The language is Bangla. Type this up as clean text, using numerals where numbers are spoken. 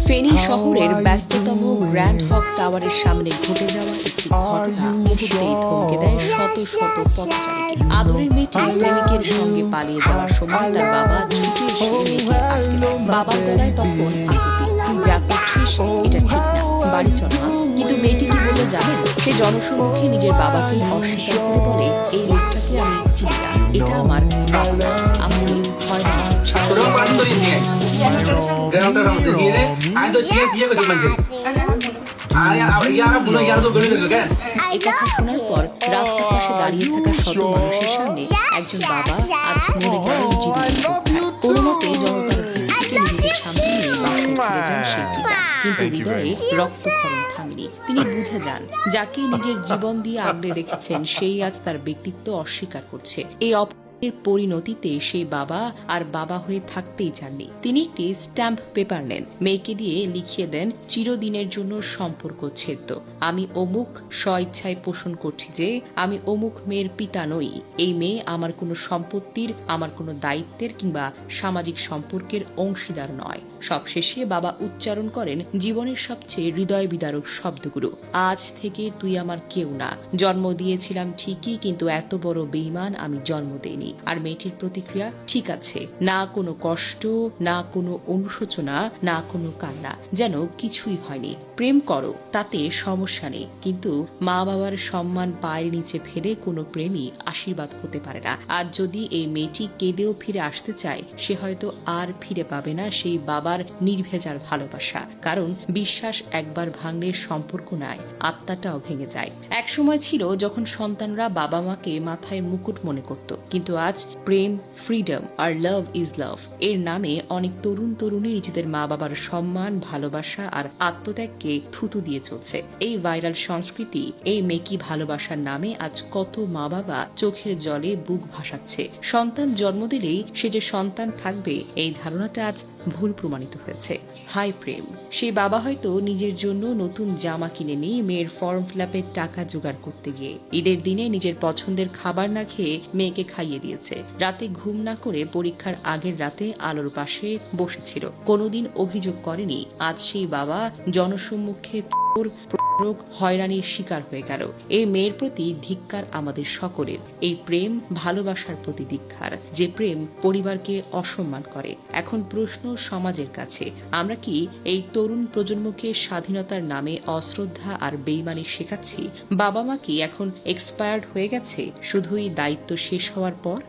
ফেনী শহরের ব্যস্ততম গ্র্যান্ড হক টাওয়ারের সামনে ঘটে যাওয়া একটি ঘটনা মুহূর্তেই থমকে দেয় শত শত পথচারীকে। আদরের মেয়েটি প্রেমিকের সঙ্গে পালিয়ে যাওয়ার সময় তার বাবা ছুটে এসে মেয়েকে আটকে দেয়। বাবার গলায় তখন আকুতি, তুই যা করছিস এটা ঠিক না, বাড়ি চল মা। কিন্তু মেয়েটি কি বলল জানেন? সে জনসম্মুখে নিজের বাবাকে অস্বীকার করে বলে, এই লোকটাকে আমি চিনি না, এটা আমার বাবা না, আমাকে হয়রানি করছে। এই কথা শোনার পর রাস্তার পাশে দাঁড়িয়ে থাকা শত মানুষের সামনে একজন বাবা আজ মরে গেলেন জীবন অবস্থায়। কোনো মতে জনতার ভিড়কে নিজেদের সামনে নিয়ে বাসায় ফিরে যান সেই পিতা, কিন্তু হৃদয়ে রক্তক্ষরণ থামেনি। তিনি বুঝে যান, যাকে নিজের জীবন দিয়ে আগলে রেখেছেন সেই আজ তার ব্যক্তিত্ব অস্বীকার করছে। এই এর পরিণতিতে সেই বাবা আর বাবা হয়ে থাকতেই চাননি। তিনি একটি স্ট্যাম্প পেপার নেন, মেয়েকে দিয়ে লিখিয়ে দেন, চিরদিনের জন্য সম্পর্ক ছেদ্য। আমি অমুক স্বইচ্ছায় পোষণ করছি যে আমি অমুক মেয়ের পিতা নই। এই মেয়ে আমার কোনো সম্পত্তির, আমার কোনো দায়িত্বের কিংবা সামাজিক সম্পর্কের অংশীদার নয়। সবশেষে বাবা উচ্চারণ করেন জীবনের সবচেয়ে হৃদয় বিদারক শব্দগুলো, আজ থেকে তুই আমার কেউ না। জন্ম দিয়েছিলাম ঠিকই, কিন্তু এত বড় বেঈমান আমি জন্ম দেইনি। আর মেয়েটির প্রতিক্রিয়া, ঠিক আছে, না কোনো কষ্ট, না কোনো অনুশোচনা, না কোনো কান্না, যেন কিছুই হয়নি। প্রেম করো, তাতে সমস্যা নেই, কিন্তু মা বাবার সম্মান পায়ের নিচে ফেলে কোনো প্রেমই আশীর্বাদ হতে পারে না। আর যদি এই মেয়েটি কেঁদেও ফিরে আসতে চায়, সে হয়তো আর ফিরে পাবে না সেই বাবার নির্ভেজাল ভালোবাসা, কারণ বিশ্বাস একবার ভাঙলে সম্পর্ক নয়, আত্মাটাও ভেঙে যায়। এক সময় ছিল যখন সন্তানরা বাবা মাকে মাথায় মুকুট মনে করত, কিন্তু আজ প্রেম, freedom R love is love এর নামে অনেক তরুণ তরুণী নিজেদের মা বাবার সম্মান, ভালোবাসা আর আত্মত্যাগকে থুতু দিয়ে চলছে। এই ভাইরাল সংস্কৃতি, এই মেকি ভালোবাসার নামে আজ কত মা বাবা চোখের জলে বুক ভাসাচ্ছে। সন্তান জন্ম দিলেই সে যে সন্তান থাকবে, এই ধারণাটা আজ ভুল প্রমাণিত হয়েছে। হাই প্রেম, সেই বাবা হয়তো নিজের জন্য নতুন জামা কিনে নিয়ে মেয়ের ফর্ম ফিলাপের টাকা জোগাড় করতে গিয়ে ঈদের দিনে নিজের পছন্দের খাবার না খেয়ে মেয়েকে খাইয়ে দিয়েছে। রাতে ঘুম না করে পরীক্ষার আগের রাতে আলোর পাশে বসেছিল। কোনোদিন অভিযোগ করেনি। আজ সেই বাবা জনসম্মুখে হয়রানির শিকার হয়ে গেল। এই মেয়ের প্রতি ধিক্কার আমাদের সকলের। এই প্রেম ভালোবাসার প্রতি ধিক্কার, যে প্রেম পরিবারকে অসম্মান করে। এখন প্রশ্ন সমাজের কাছে, আমরা কি এই তরুণ প্রজন্মকে স্বাধীনতার নামে অশ্রদ্ধা আর বেইমানি শেখাচ্ছি? বাবা মা কি এখন এক্সপায়ার্ড হয়ে গেছে শুধুই দায়িত্ব শেষ হওয়ার পর?